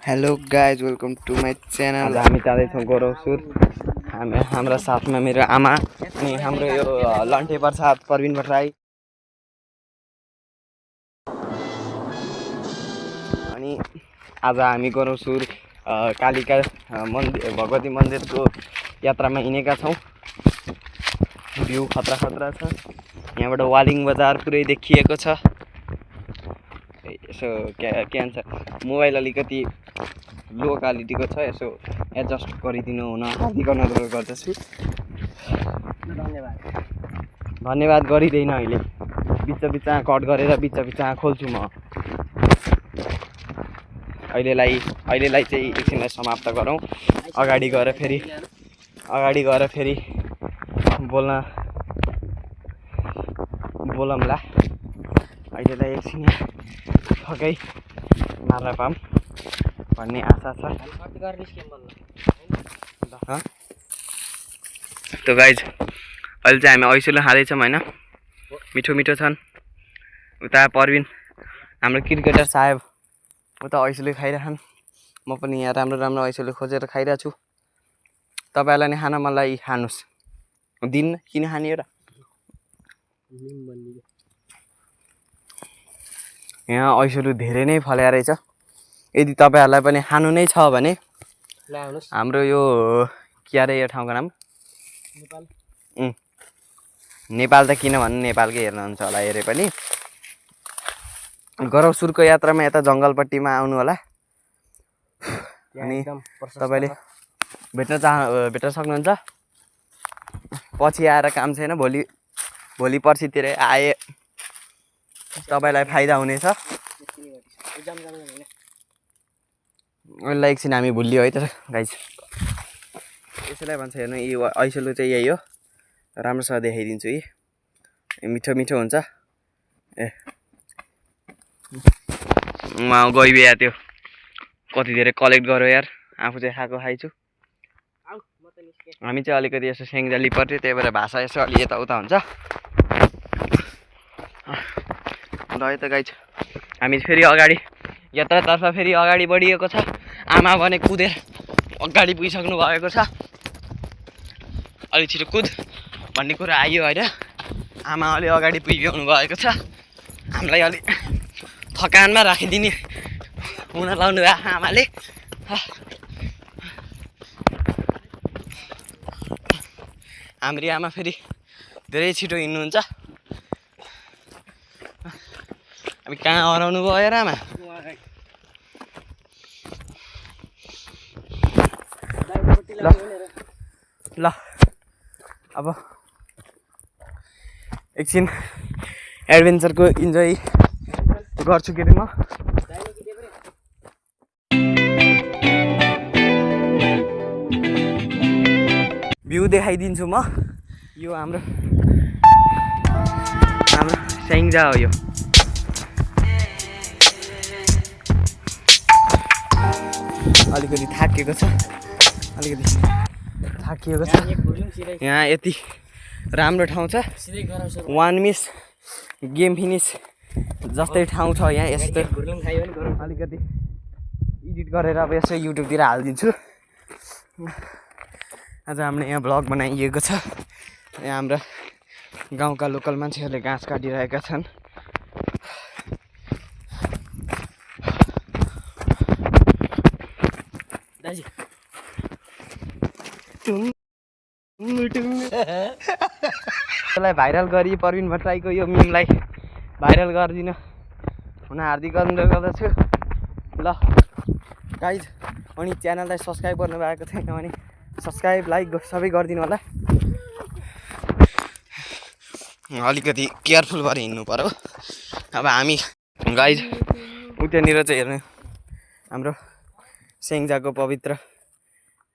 Hello guys welcome to my channel. हामी जाँदैछौँ गोरौसुर। हाम्रा साथमा मेरो आमा अनि हाम्रो यो लन्ठे प्रसाद प्रवीण भट्टराई अनि आज हामी गोरौसुर कालिका मन्दिर भगवती मन्दिरको यात्रामा हिँडेका छौँ। भ्यू खतरा खतरा छ। यहाँबाट वालिङ बजार पुरै देखिएको छ। यसो के भन्छ मोबाइल अलिकति लो क्वालिटीको छ, यसो एडजस्ट गरिदिनु हुन हार्दिक अनुरोध गर्दछु। धन्यवाद गरिँदैन, अहिले बिचमा कट गरेर बिचमा खोल्छु म। अहिलेलाई चाहिँ एकछिनलाई समाप्त गरौँ। अगाडि गएर फेरि बोलौँला। अहिलेलाई एकछिन ठकै मार्न पाऊँ भन्ने आशा छ। त गाइज अहिले चाहिँ हामी ऐसोले खाँदैछौँ होइन, मिठो मिठो छन्। उता प्रवीण हाम्रो क्रिकेटर साहेब उता ऐसोले खाइरहन्, म पनि यहाँ राम्रो राम्रो ऐसोले खोजेर खाइरहेको छु। तपाईँहरूलाई नि खान मन लागि खानुहोस्। दिन किन खाने एउटा यहाँ ऐसोलु धेरै नै फल्या रहेछ। यदि तपाईँहरूलाई पनि खानु नै छ भने हाम्रो यो के अरे यो ठाउँको नाम नेपाल त किन भन्नु, नेपालकै हेर्नुहुन्छ होला हेरे पनि। गोरौसुरको यात्रामा यता जङ्गलपट्टिमा आउनु होला अनि तपाईँले भेट्न सक्नुहुन्छ। पछि आएर काम छैन, भोलि पर्सितिर आए तपाईँलाई फाइदा हुनेछ। अहिले एकछिन हामी भुलियो है त गाइज। यसैलाई भन्छ हेर्नु, यो ऐसोलु चाहिँ यही हो। राम्रोसँग देखाइदिन्छु। मिठो मिठो हुन्छ। गइ बिहा त्यो कति धेरै कलेक्ट गऱ्यो यार, आफू चाहिँ खाएको खाइछु। हामी चाहिँ अलिकति यसो सेङ्जाली पर्थ्यो, त्यही भएर भाषा यसो अलि यताउता हुन्छ। ल है त गाइज, हामी फेरि अगाडि यात्रातर्फ फेरि अगाडि बढिएको छ। आमा भने कुदेर अगाडि पुगिसक्नु भएको छ। अलि छिटो कुद भन्ने कुरा आयो होइन। आमा अलि अगाडि पुगिसक्नु भएको छ। हामीलाई अलि थकानमा राखिदिने हुन लाउनु भएको आमाले। हाम्रो आमा फेरि धेरै छिटो हिँड्नुहुन्छ। हामी कहाँ हराउनु भयो यार आमा। ल अब एकछिन एडभेन्चरको इन्जोय गर्छु के अरे म। भ्यू देखाइदिन्छु म। यो हाम्रो स्याङ्जा हो। यो अलिकति थाकिएको छ। यहाँ यति राम्रो ठाउँ छ। 1 मिस गेम फिनिस जस्तै ठाउँ छ यहाँ। यस्तो अलिकति एडिट गरेर अब यसो युट्युबतिर हालिदिन्छु। आज हामीले यहाँ ब्लग बनाइएको छ। यहाँ हाम्रा गाउँका लोकल मान्छेहरूले घाँस काटिरहेका छन्। यसलाई भाइरल गरी प्रवीण भट्टराईको यो मिमलाई भाइरल गरिदिनु हुन हार्दिक अनुरोध गर्दछु। ल गाइज, अनि च्यानललाई सब्सक्राइब गर्नु भएको छैन भने सब्सक्राइब लाइक सबै गरिदिनु होला। अलिकति केयरफुल भएर हिँड्नु पर्यो। अब हामी गाइज उतानिर चाहिँ हेर्नु, हाम्रो स्याङ्जाको पवित्र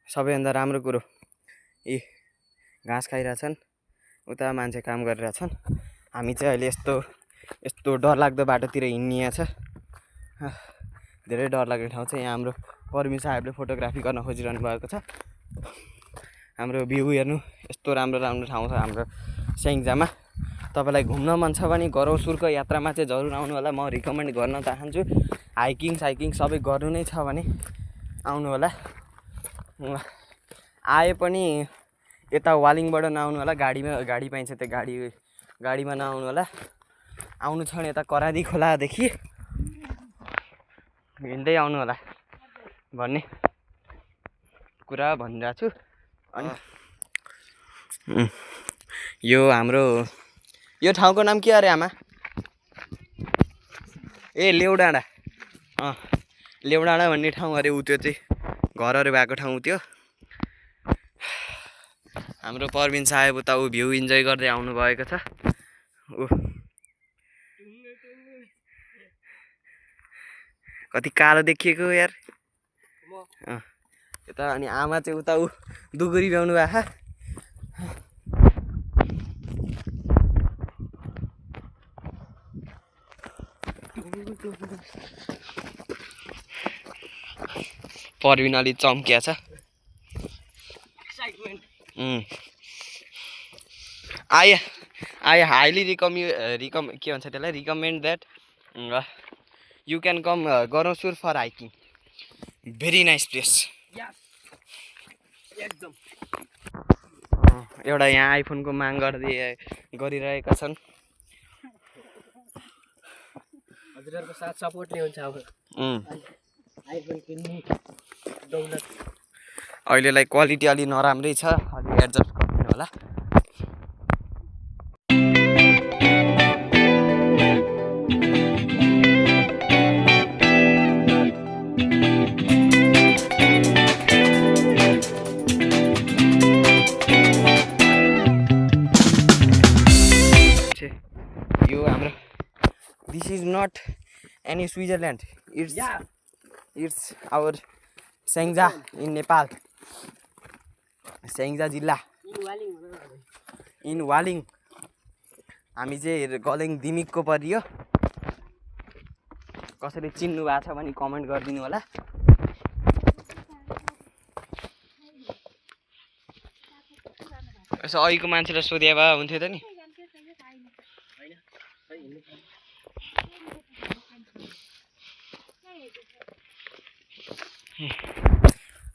सबैभन्दा राम्रो कुरो यी घाँस खाइरहेछन्। उता मान्छे काम गरिरहेछन्। हामी चाहिँ अहिले यस्तो डरलाग्दो बाटोतिर हिँड्ने छ। धेरै डरलाग्ने ठाउँ छ। यहाँ हाम्रो परमी साहेबले फोटोग्राफी गर्न खोजिरहनु भएको छ। हाम्रो भ्यू हेर्नु, यस्तो राम्रो राम्रो ठाउँ छ हाम्रो स्याङ्जामा। तपाईँलाई घुम्न मन छ भने गोरौसुरको यात्रामा चाहिँ जरुर आउनु होला। म रिकमेन्ड गर्न चाहन्छु। हाइकिङ सबै गर्नु नै छ भने आउनु होला। आए पनि यता वालिङबाट नआउनु होला, गाडी पाइन्छ त्यो गाडीमा नआउनु होला। आउनु छ भने यता करादी खोलादेखि हिँड्दै आउनु होला भन्ने कुरा भनिरहेको छु। अनि यो हाम्रो यो ठाउँको नाम के अरे आमा? ए लेउडाँडा। लेउडाँडा भन्ने ठाउँ अरे ऊ त्यो चाहिँ घरहरू भएको ठाउँ त्यो। हाम्रो परबिन साहेब उता ऊ भ्यू इन्जोय गर्दै आउनु भएको छ। कति कालो देखिएको यार यता। अनि आमा चाहिँ उता ऊ दुगुरी भ्याउनु भएको। परबिन अलि चम्किया छ। I highly recommend that you can come Ganosur for hiking. Very nice place. Yes. एकदम। एउटा यहाँ आइफोनको माग गरिरहेका छन्। हजुरहरुको साथ सपोर्ट नै हुन्छ अब। आइफोन किन्ने दौलत। अहिलेलाई क्वालिटी अलि नराम्रै छ, अलि एडजस्ट गर्दिनु होला। यो हाम्रो this is not any Switzerland. It's our Sengja in Nepal. Sengja जिल्ला इन वालिङ। हामी चाहिँ गलेङ दिमिकको परियो। कसैले चिन्नु भएको छ भने कमेन्ट गरिदिनु होला। यसो अहिलेको मान्छेलाई सोधे भए हुन्थ्यो त नि।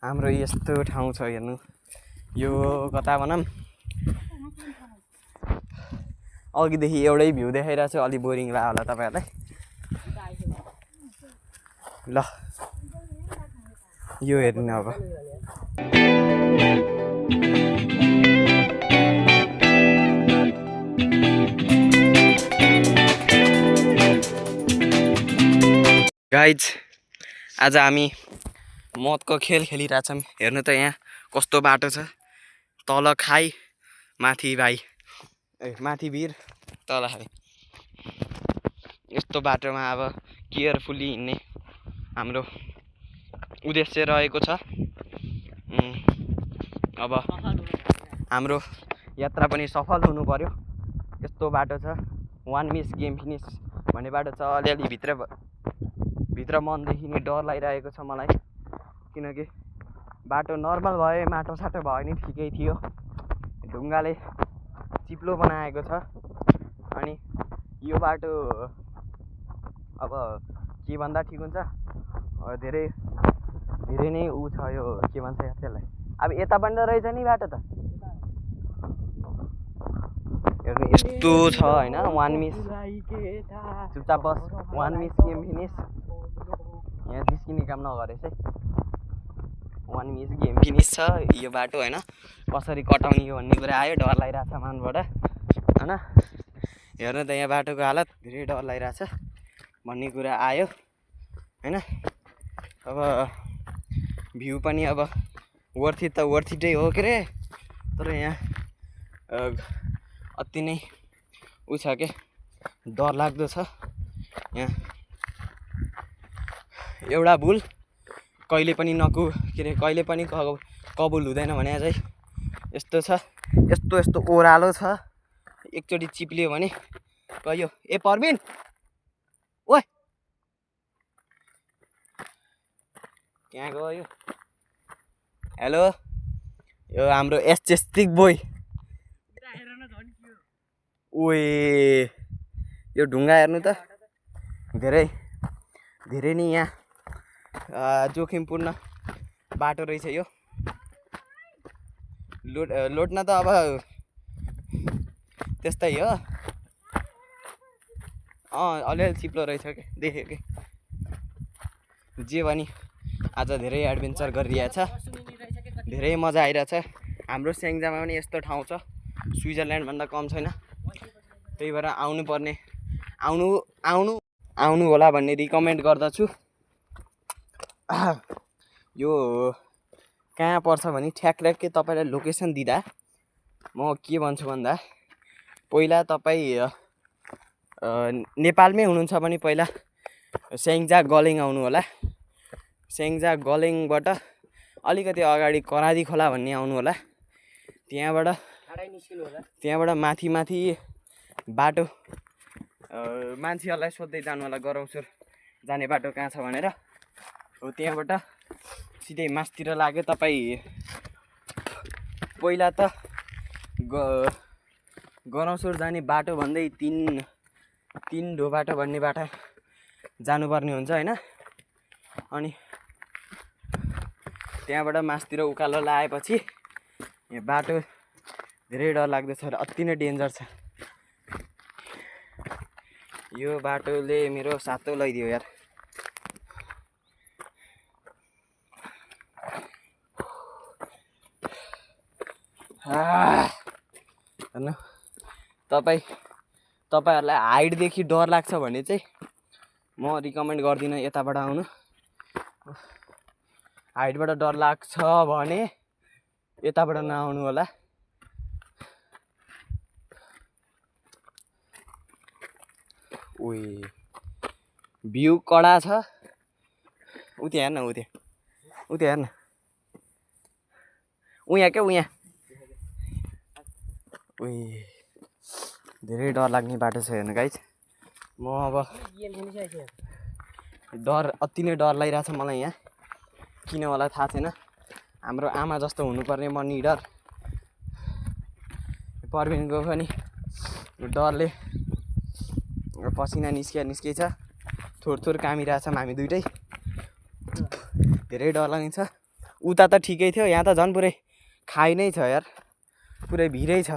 हाम्रो यस्तो ठाउँ छ हेर्नु। यो कता भनौँ अघिदेखि एउटै भ्यू देखाइरहेको छु। अलि बोरिङ लाग्यो होला तपाईँहरूलाई। ल यो हेर्नु अब। गाइज आज हामी मदको खेल खेलिरहेछौँ। हेर्नु त यहाँ कस्तो बाटो छ। तल खाई माथि भाइ माथि भिर तल खाई। यस्तो बाटोमा अब केयरफुल्ली हिँड्ने हाम्रो उद्देश्य रहेको छ। अब हाम्रो यात्रा पनि सफल हुनु पर्यो। यस्तो बाटो छ। 1 मिस गेम फिनिस भन्ने बाटो छ। अलिअलि भित्र मनदेखि नै डर लागिरहेको छ मलाई, किनकि बाटो नर्मल भए माटो साटो भयो नि ठिकै थियो। ढुङ्गाले चिप्लो बनाएको छ। अनि यो बाटो अब के भन्दा ठिक हुन्छ, धेरै नै ऊ छ। यो के भन्छ त्यसलाई, अब यता पनि त रहेछ नि बाटो त। हेर्नु यस्तो छ होइन। 1 मिस चुपचाप बस। 1 मिस गेम फिनिस। यहाँ जिस्किने काम नगरेछ है। 1 मिस गेम फिनिस छ यो बाटो होइन। कसरी कटाउने हो भन्ने कुरा आयो। डर लागिरहेछ मनबाट होइन। हेर्नु त यहाँ बाटोको हालत। धेरै डर लागिरहेछ भन्ने कुरा आयो होइन। अब भ्यू पनि अब वर्थिट त वर्थिटै हो के अरे। तर यहाँ अति नै ऊ छ के डर लाग्दो छ। यहाँ एउटा भुल कहिले पनि कहिले पनि कबुल हुँदैन भने चाहिँ यस्तो छ। यस्तो ओह्रालो छ। एकचोटि चिप्लियो भने गयो। ए परबिन ओए कहाँ गयो? हेलो यो हाम्रो एस्चेस्टिक बोय। ओए यो ढुङ्गा हेर्नु त। धेरै नै यहाँ जोखिमपूर्ण बाटो रहेछ यो लोड्न त अब त्यस्तै हो अलिअलि चिप्लो रहेछ कि देखेँ कि जे भने आज धेरै एडभेन्चर गरिरहेछ धेरै मजा आइरहेछ हाम्रो स्याङ्जामा पनि यस्तो ठाउँ छ स्विजरल्यान्डभन्दा कम छैन त्यही भएर आउनु होला भन्ने रिकमेन्ड गर्दछु यो कहाँ पर्छ भने ठ्याक्कै तपाईँलाई लोकेसन दिँदा म के भन्छु भन्दा पहिला तपाईँ नेपालमै हुनुहुन्छ भने पहिला स्याङ्जा गलेङ आउनु होला स्याङ्जा गलेङबाट अलिकति अगाडि करादी खोला भन्ने आउनु होला त्यहाँबाट माथि बाटो मान्छेहरूलाई सोध्दै जानु होला गरौँसुर जाने बाटो कहाँ छ भनेर हो त्यहाँबाट सिधै मासतिर लाग्यो तपाईँ पहिला त गरौँसुर जाने बाटो भन्दै तीन ढो बाटो भन्ने बाटो जानुपर्ने हुन्छ होइन अनि त्यहाँबाट मासतिर उकालो लगाएपछि यो बाटो धेरै डर लाग्दछ र अति नै डेन्जर छ यो बाटोले मेरो सातो लैदियो यार हेर्नु तपाईँहरूलाई हाइटदेखि डर लाग्छ भने चाहिँ म रिकमेन्ड गर्दिनँ यताबाट आउनु हाइटबाट डर लाग्छ भने यताबाट नआउनु होला ओइ भ्यू कडा छ उति हेर्न उहाँ क्या उहाँ ओइ धेरै डर लाग्ने बाटो छ हेर्नु गाइज म अब अति नै डर लागिरहेछ मलाई यहाँ किन होला थाहा छैन हाम्रो आमा जस्तो हुनुपर्ने म निडर पर्बिनको पनि डरले पसिना निस्कै छ थोर कामिरहेछ हामी दुइटै धेरै डर लाग्छ उता त ठिकै थियो यहाँ त झन् पुरै खाइ नै छ यार पुरै भिरै छ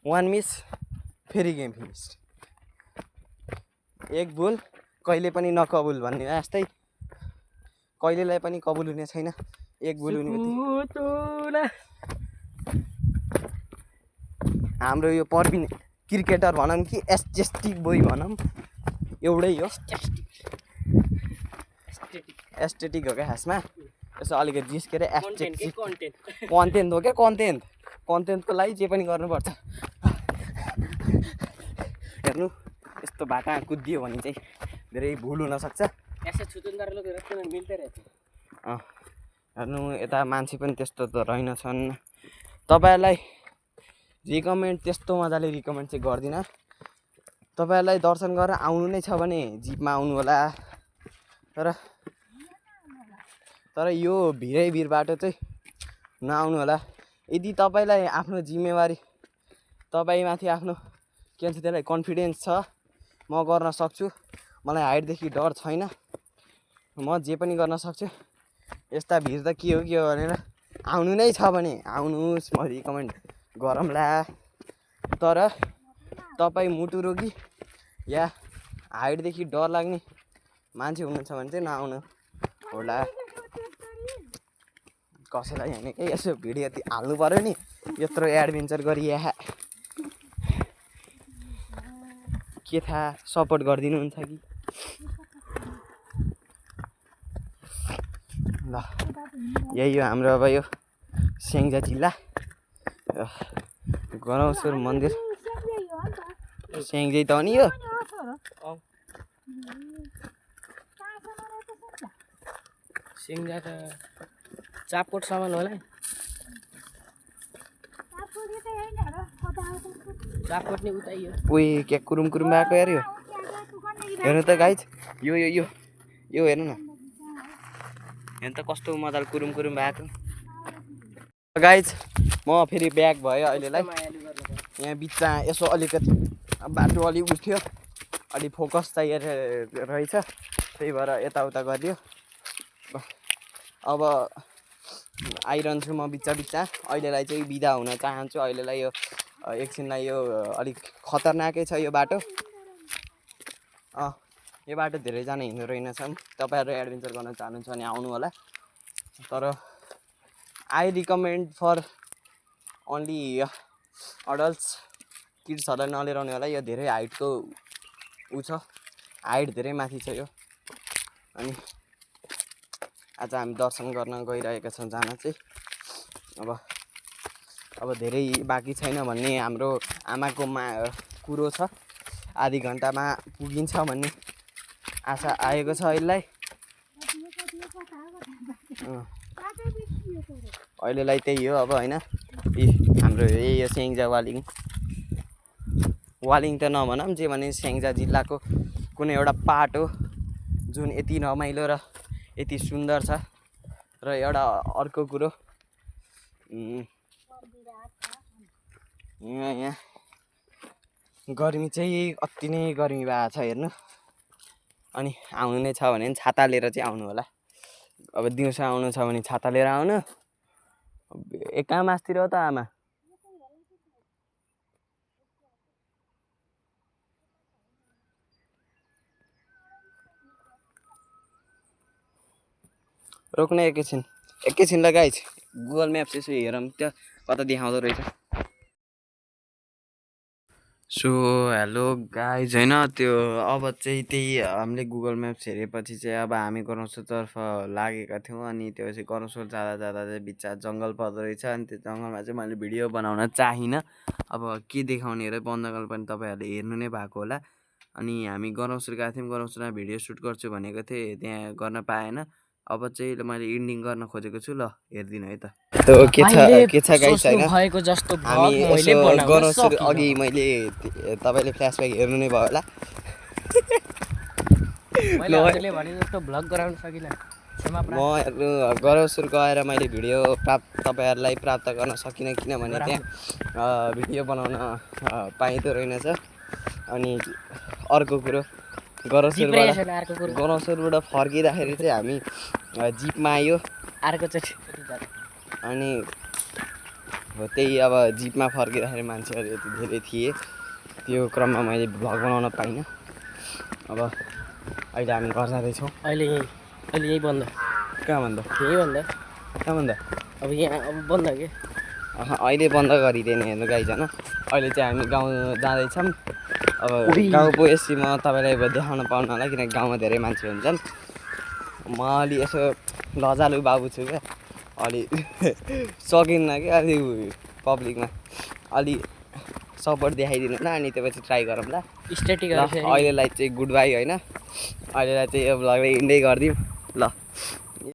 1 मिस फेरि गेम फिनिस एक भुल कहिले पनि नकबुल भन्ने जस्तै कहिलेलाई पनि कबुल हुने छैन एक भुल हुने हाम्रो यो पर्बिन क्रिकेटर भनौँ कि एस्टेटिक बोय भनौँ एउटै हो एस्टेटिक हो क्या खासमा यसो अलिकति जिस्केर एस्टेटिक कन्टेन्ट हो क्या कन्टेन्टको लागि जे पनि गर्नुपर्छ हेर्नु यस्तो बाटा कुदियो भने चाहिँ धेरै भुल हुनसक्छ हेर्नु यता मान्छे पनि त्यस्तो त रहेनछन् तपाईँहरूलाई रिकमेन्ड त्यस्तो मजाले रिकमेन्ड चाहिँ गर्दिनँ तपाईँहरूलाई दर्शन गरेर आउनु नै छ भने जिपमा आउनु होला तर यो भिर बाटो चाहिँ नआउनु होला यदि तपाईँलाई आफ्नो जिम्मेवारी तपाईँमाथि आफ्नो के भन्छ त्यसलाई कन्फिडेन्स छ म गर्न सक्छु मलाई हाइटदेखि डर छैन म जे पनि गर्न सक्छु यस्ता भिड त के हो भनेर आउनु नै छ भने आउनुहोस् म रिकमेन्ड गरौँला तर तपाईँ मुटु रोगी या हाइटदेखि डर लाग्ने मान्छे हुनुहुन्छ भने चाहिँ नआउनु होला कसैलाई हेर्नेकै यसो भिडियो यति हाल्नु पऱ्यो नि यत्रो एडभेन्चर गरिए के थाहा सपोर्ट गरिदिनुहुन्छ कि ल यही हो हाम्रो अब यो स्याङ्जा जिल्ला गरौँसुर मन्दिर स्याङ्जै त हो नि यो स्याङ्जा त चापकोटसम्म होला चापकोट नि उतै हो उही के कुरुम भएको यार यो हेर्नु त गाइज यो हेर्नु न हेर्नु त कस्तो मजाले कुरुम भएको गाइज म फेरि ब्याक भयो अहिलेलाई यहाँ बिचमा यसो अलिकति बाटो अलि उठ्यो अलि फोकस चाहिएको रहेछ त्यही भएर यताउता गरिदियो अब आइरहन्छु म बिच्चा बिच्चा। अहिलेलाई चाहिँ बिदा हुन चाहन्छु। अहिलेलाई यो एकछिनलाई यो अलिक खतरनाकै छ यो बाटो। यो बाटो धेरैजना हिँड्नु रहेनछन्। तपाईँहरू एडभेन्चर गर्न चाहनुहुन्छ भने आउनु होला। तर I recommend for only adults. किड्सहरूलाई नलिएर होला। यो धेरै हाइटको ऊ छ, हाइट धेरै माथि छ यो। अनि आज हामी दर्शन गर्न गइरहेका छौँ जान चाहिँ। अब धेरै बाँकी छैन भन्ने हाम्रो आमाको कुरो छ। आधी घन्टामा पुगिन्छ भन्ने आशा आएको छ अहिलेलाई। अहिलेलाई त्यही हो अब होइन। हाम्रो यही हो स्याङ्जा वालिङ। वालिङ त नभनौँ, जे भने स्याङ्जा जिल्लाको कुनै एउटा पार्ट हो जुन यति रमाइलो र यति सुन्दर छ। र एउटा अर्को कुरो यहाँ गर्मी चाहिँ अति नै गर्मी भएको छ हेर्नु। अनि आउनु नै छ भने छाता लिएर चाहिँ आउनु होला। अब दिउँसो आउनु छ भने छाता लिएर आउनु। कहाँ मासतिर हो त आमा? रोक्ने एकैछिन ल गाइज। गुगल म्याप्स यसो हेरौँ त्यो कता देखाउँदो रहेछ। सो हेलो गाइज होइन, त्यो अब चाहिँ त्यही हामीले गुगल म्याप्स हेरेपछि चाहिँ अब हामी गरौँसोतर्फ लागेका थियौँ। अनि त्यो चाहिँ गरौँसो जाँदा चाहिँ बिचमा जङ्गल पर्दो रहेछ। अनि त्यो जङ्गलमा चाहिँ मैले भिडियो बनाउन चाहिनँ। अब के देखाउने र बन्दगल पनि तपाईँहरूले हेर्नु नै भएको होला। अनि हामी गरौँसुर गएको थियौँ। गरौँसुरमा भिडियो सुट गर्छु भनेको थिएँ, त्यहाँ गर्न पाएन। अब चाहिँ मैले इन्डिङ गर्न खोजेको छु। ल हेरिदिनु है त। के छ गाइस होइन, भएको जस्तो हामी यसो गरौँसुर अघि मैले तपाईँले फ्ल्यासब्याक हेर्नु नै भयो होला। मैले भने जस्तो भ्लग गराउन सकिनँ। म गरौँसुर गएर मैले भिडियो तपाईँहरूलाई प्राप्त गर्न सकिनँ किनभने त्यहाँ भिडियो बनाउन पाइँदो रहेनछ। अनि अर्को कुरो गरौँसुरबाट फर्किँदाखेरि चाहिँ हामी जिपमा आयो अर्कोचोटि। अनि हो त्यही अब जिपमा फर्किँदाखेरि मान्छेहरू यति धेरै थिए। त्यो क्रममा मैले भ्लग बनाउन पाइनँ। अब अहिले हामी घर जाँदैछौँ। अहिले यहीँ बन्द। कहाँ बन्द? यहीँ बन्द। कहाँ बन्द? अब यहाँ अब बन्द के? अहिले बन्द गरिदिने हेर्नु गाइज होइन। अहिले चाहिँ हामी गाउँ जाँदैछौँ। अब गाउँ पुगेपछि म तपाईँलाई देखाउन पाउनु होला किनकि गाउँमा धेरै मान्छे हुन्छन्। म अलि यसो लजालु बाबु छु क्या, अलि सकिन्न क्या अलि पब्लिकमा अलि सपोर्ट देखाइदिनु ल। अनि त्यसपछि ट्राई गरौँ ल। स्टेटिक अहिलेलाई चाहिँ गुड बाई होइन। अहिलेलाई चाहिँ यो भ्लगलाई इन्डै गरिदिउँ ल।